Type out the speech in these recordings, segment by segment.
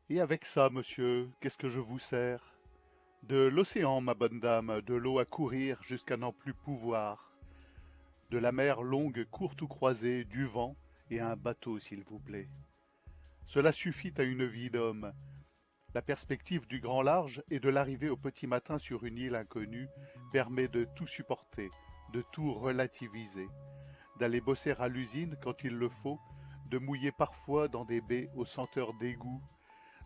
Et avec ça, monsieur, qu'est-ce que je vous sers? De l'océan, ma bonne dame, de l'eau à courir jusqu'à n'en plus pouvoir. De la mer longue, courte ou croisée, du vent et un bateau, s'il vous plaît. Cela suffit à une vie d'homme. La perspective du grand large et de l'arrivée au petit matin sur une île inconnue permet de tout supporter, de tout relativiser, d'aller bosser à l'usine quand il le faut, de mouiller parfois dans des baies aux senteurs d'égout,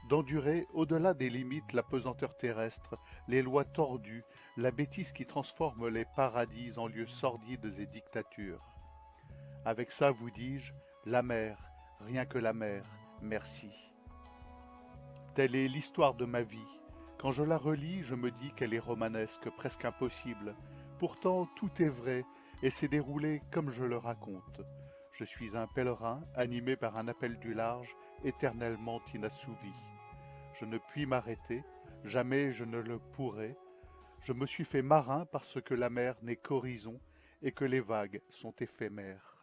d'endurer au-delà des limites la pesanteur terrestre, les lois tordues, la bêtise qui transforme les paradis en lieux sordides et dictatures. Avec ça, vous dis-je, la mer, rien que la mer, merci. Telle est l'histoire de ma vie. Quand je la relis, je me dis qu'elle est romanesque, presque impossible. Pourtant, tout est vrai et s'est déroulé comme je le raconte. Je suis un pèlerin animé par un appel du large, éternellement inassouvi. Je ne puis m'arrêter, jamais je ne le pourrai. Je me suis fait marin parce que la mer n'est qu'horizon et que les vagues sont éphémères.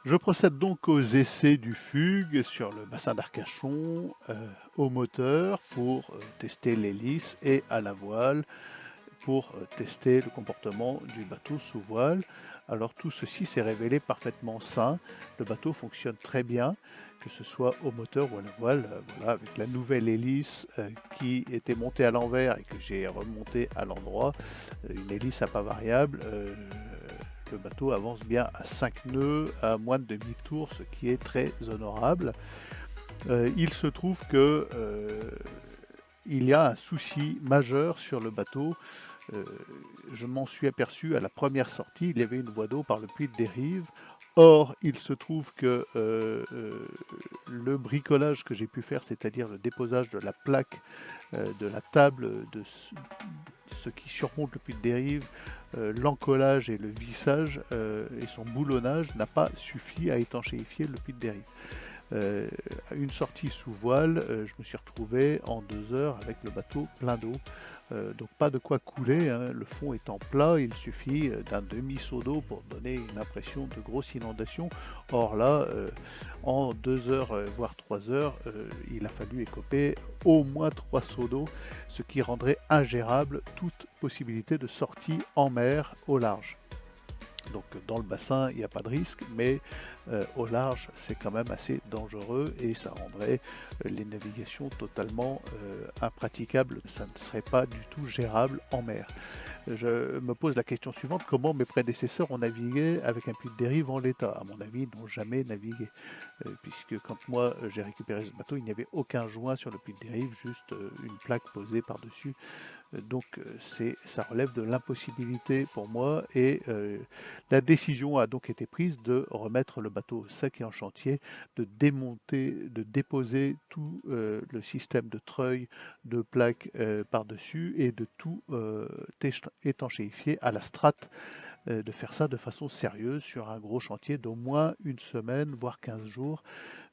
Je procède donc aux essais du fugue sur le bassin d'Arcachon au moteur pour tester l'hélice et à la voile pour tester le comportement du bateau sous voile. Alors tout ceci s'est révélé parfaitement sain. Le bateau fonctionne très bien, que ce soit au moteur ou à la voile. Voilà, avec la nouvelle hélice qui était montée à l'envers et que j'ai remontée à l'endroit, une hélice à pas variable. Le bateau avance bien à 5 nœuds à moins de demi-tour, ce qui est très honorable. Il se trouve que il y a un souci majeur sur le bateau. Je m'en suis aperçu à la première sortie, il y avait une voie d'eau par le puits de dérive. Or, il se trouve que le bricolage que j'ai pu faire, c'est-à-dire le déposage de la plaque de la table de ce qui surmonte le puits de dérive, l'encollage et le vissage et son boulonnage n'a pas suffi à étanchéifier le puits de dérive. Une sortie sous voile, je me suis retrouvé en 2 heures avec le bateau plein d'eau. Donc pas de quoi couler, hein. Le fond étant plat, il suffit d'un demi-seau d'eau pour donner une impression de grosse inondation. Or là, en 2 heures, voire 3 heures, il a fallu écoper au moins 3 seaux d'eau, ce qui rendrait ingérable toute possibilité de sortie en mer au large. Donc dans le bassin, il n'y a pas de risque, mais au large, c'est quand même assez dangereux et ça rendrait les navigations totalement impraticables. Ça ne serait pas du tout gérable en mer. Je me pose la question suivante, comment mes prédécesseurs ont navigué avec un puits de dérive en l'état? À mon avis, ils n'ont jamais navigué, puisque quand moi j'ai récupéré ce bateau, il n'y avait aucun joint sur le puits de dérive, juste une plaque posée par-dessus. Donc ça relève de l'impossibilité pour moi et la décision a donc été prise de remettre le bateau sec et en chantier, de démonter, de déposer tout le système de treuil, de plaques par-dessus et de tout étanchéifier à la strate, de faire ça de façon sérieuse sur un gros chantier d'au moins une semaine, voire 15 jours.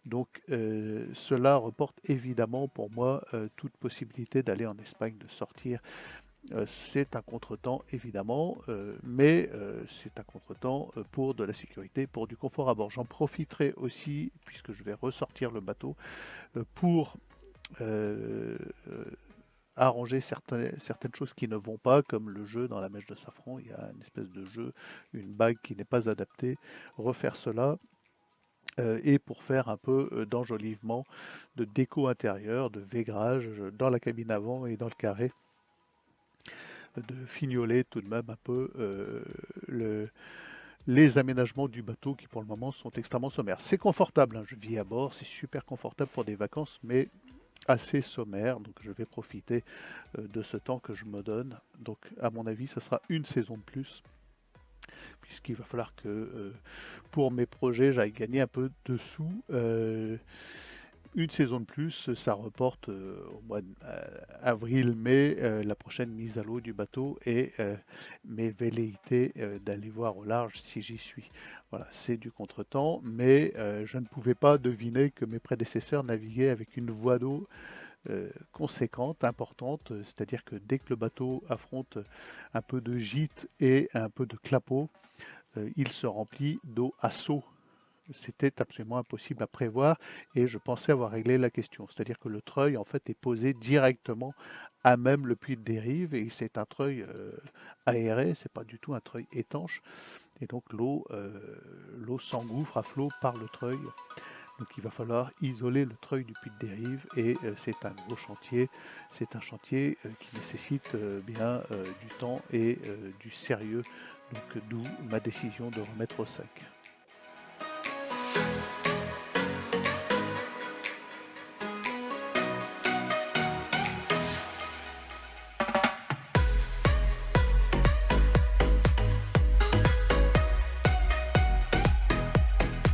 Donc cela reporte évidemment pour moi toute possibilité d'aller en Espagne, de sortir. C'est un contretemps évidemment, mais c'est un contretemps pour de la sécurité, pour du confort à bord. J'en profiterai aussi, puisque je vais ressortir le bateau, pour arranger certaines choses qui ne vont pas, comme le jeu dans la mèche de safran. Il y a une espèce de jeu, une bague qui n'est pas adaptée. Refaire cela, et pour faire un peu d'enjolivement, de déco intérieure, de vaigrage dans la cabine avant et dans le carré, de fignoler tout de même un peu les aménagements du bateau qui pour le moment sont extrêmement sommaires. C'est confortable, hein, je vis à bord, c'est super confortable pour des vacances, mais assez sommaire, donc je vais profiter de ce temps que je me donne. Donc à mon avis, ça sera une saison de plus, puisqu'il va falloir que pour mes projets, j'aille gagner un peu de sous. Une saison de plus, ça reporte au mois d'avril-mai la prochaine mise à l'eau du bateau et mes velléités d'aller voir au large si j'y suis. Voilà, c'est du contretemps, mais je ne pouvais pas deviner que mes prédécesseurs naviguaient avec une voie d'eau conséquente, importante, c'est-à-dire que dès que le bateau affronte un peu de gîte et un peu de clapot, il se remplit d'eau à seau. C'était absolument impossible à prévoir et je pensais avoir réglé la question. C'est-à-dire que le treuil en fait est posé directement à même le puits de dérive et c'est un treuil aéré, c'est pas du tout un treuil étanche et donc l'eau s'engouffre à flot par le treuil. Donc il va falloir isoler le treuil du puits de dérive et c'est un gros chantier. C'est un chantier qui nécessite bien du temps et du sérieux. Donc d'où ma décision de remettre au sec.